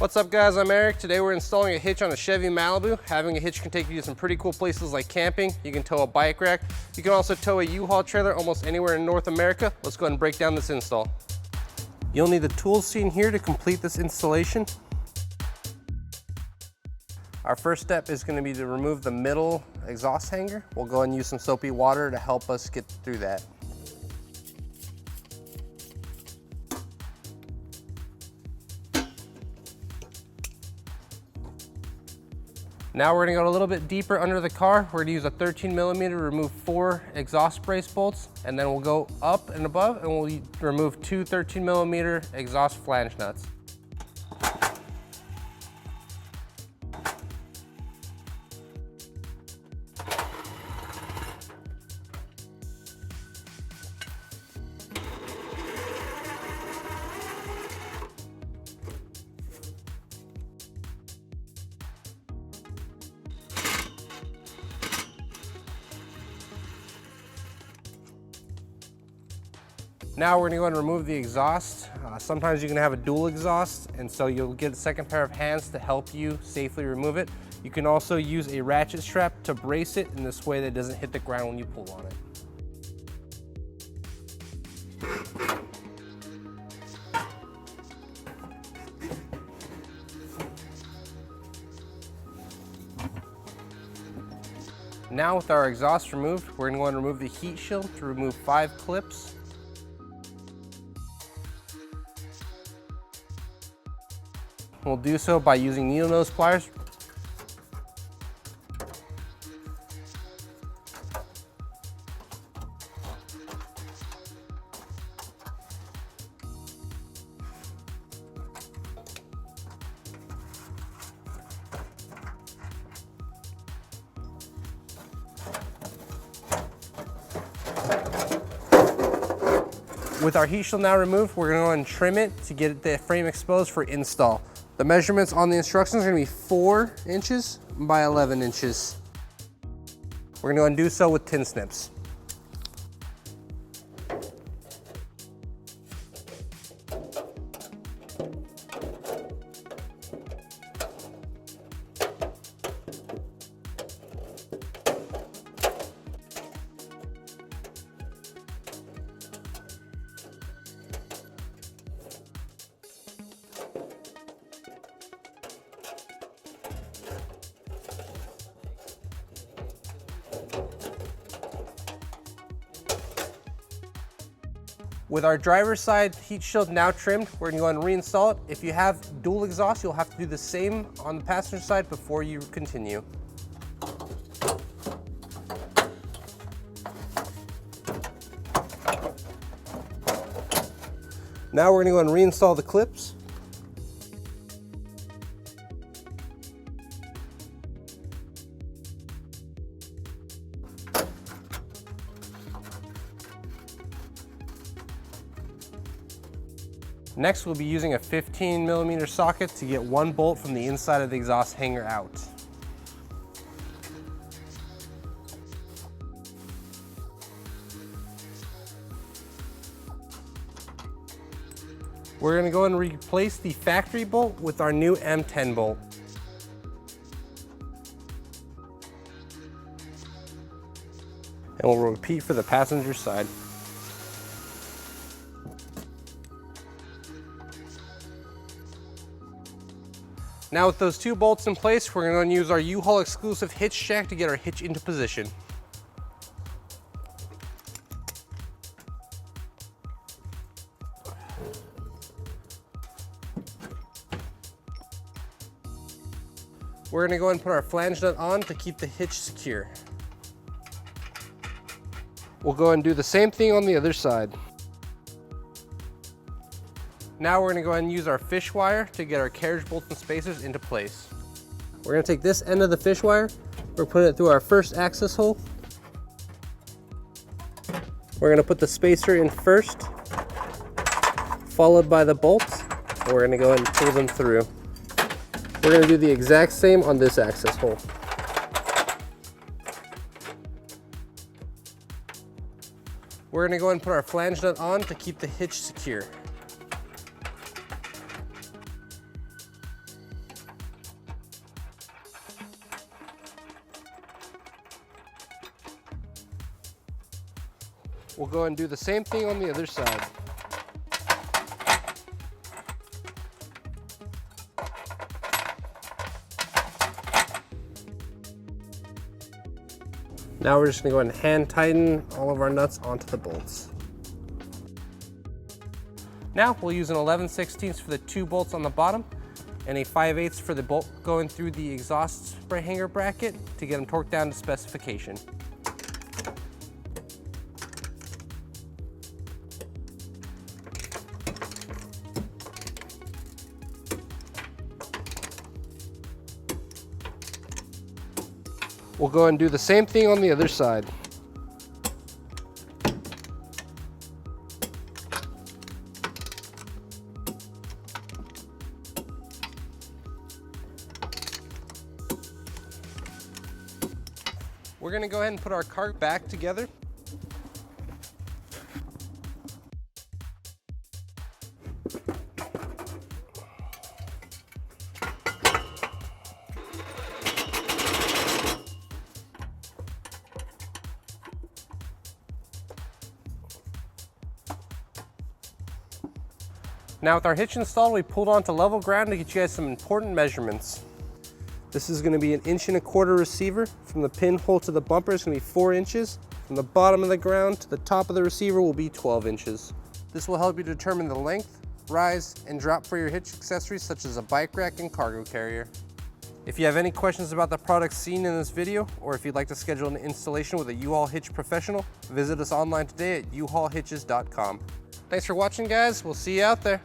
What's up guys, I'm Eric. Today we're installing a hitch on a Chevy Malibu. Having a hitch can take you to some pretty cool places like camping. You can tow a bike rack. You can also tow a U-Haul trailer almost anywhere in North America. Let's go ahead and break down this install. You'll need the tools seen here to complete this installation. Our first step is going to be to remove the middle exhaust hanger. We'll go and use some soapy water to help us get through that. Now we're gonna go a little bit deeper under the car. We're gonna use a 13mm to remove 4 exhaust brace bolts, and then we'll go up and above and we'll remove 2 13mm exhaust flange nuts. Now we're gonna go ahead and remove the exhaust. Sometimes you can have a dual exhaust, and so you'll get a second pair of hands to help you safely remove it. You can also use a ratchet strap to brace it in this way that it doesn't hit the ground when you pull on it. Now with our exhaust removed, we're gonna go ahead and remove the heat shield to remove 5 clips. We'll do so by using needle nose pliers. With our heat shield now removed, we're gonna go and trim it to get the frame exposed for install. The measurements on the instructions are gonna be 4 inches by 11 inches. We're gonna go and do so with tin snips. With our driver's side heat shield now trimmed, we're gonna go ahead and reinstall it. If you have dual exhaust, you'll have to do the same on the passenger side before you continue. Now we're gonna go ahead and reinstall the clips. Next, we'll be using a 15mm socket to get 1 bolt from the inside of the exhaust hanger out. We're going to go and replace the factory bolt with our new M10 bolt. And we'll repeat for the passenger side. Now with those 2 bolts in place, we're going to use our U-Haul exclusive hitch jack to get our hitch into position. We're going to go ahead and put our flange nut on to keep the hitch secure. We'll go ahead and do the same thing on the other side. Now we're gonna go ahead and use our fish wire to get our carriage bolts and spacers into place. We're gonna take this end of the fish wire, we're putting it through our first access hole. We're gonna put the spacer in first, followed by the bolts, and we're gonna go ahead and pull them through. We're gonna do the exact same on this access hole. We're gonna go ahead and put our flange nut on to keep the hitch secure. We'll go and do the same thing on the other side. Now we're just gonna go ahead and hand tighten all of our nuts onto the bolts. Now we'll use an 11/16 for the 2 bolts on the bottom and a 5/8 for the bolt going through the exhaust spray hanger bracket to get them torqued down to specification. We'll go and do the same thing on the other side. We're gonna go ahead and put our cart back together. Now with our hitch installed, we pulled onto level ground to get you guys some important measurements. This is going to be an 1¼ receiver. From the pinhole to the bumper is going to be 4 inches. From the bottom of the ground to the top of the receiver will be 12 inches. This will help you determine the length, rise, and drop for your hitch accessories such as a bike rack and cargo carrier. If you have any questions about the products seen in this video, or if you'd like to schedule an installation with a U-Haul Hitch professional, visit us online today at uhaulhitches.com. Thanks for watching, guys. We'll see you out there.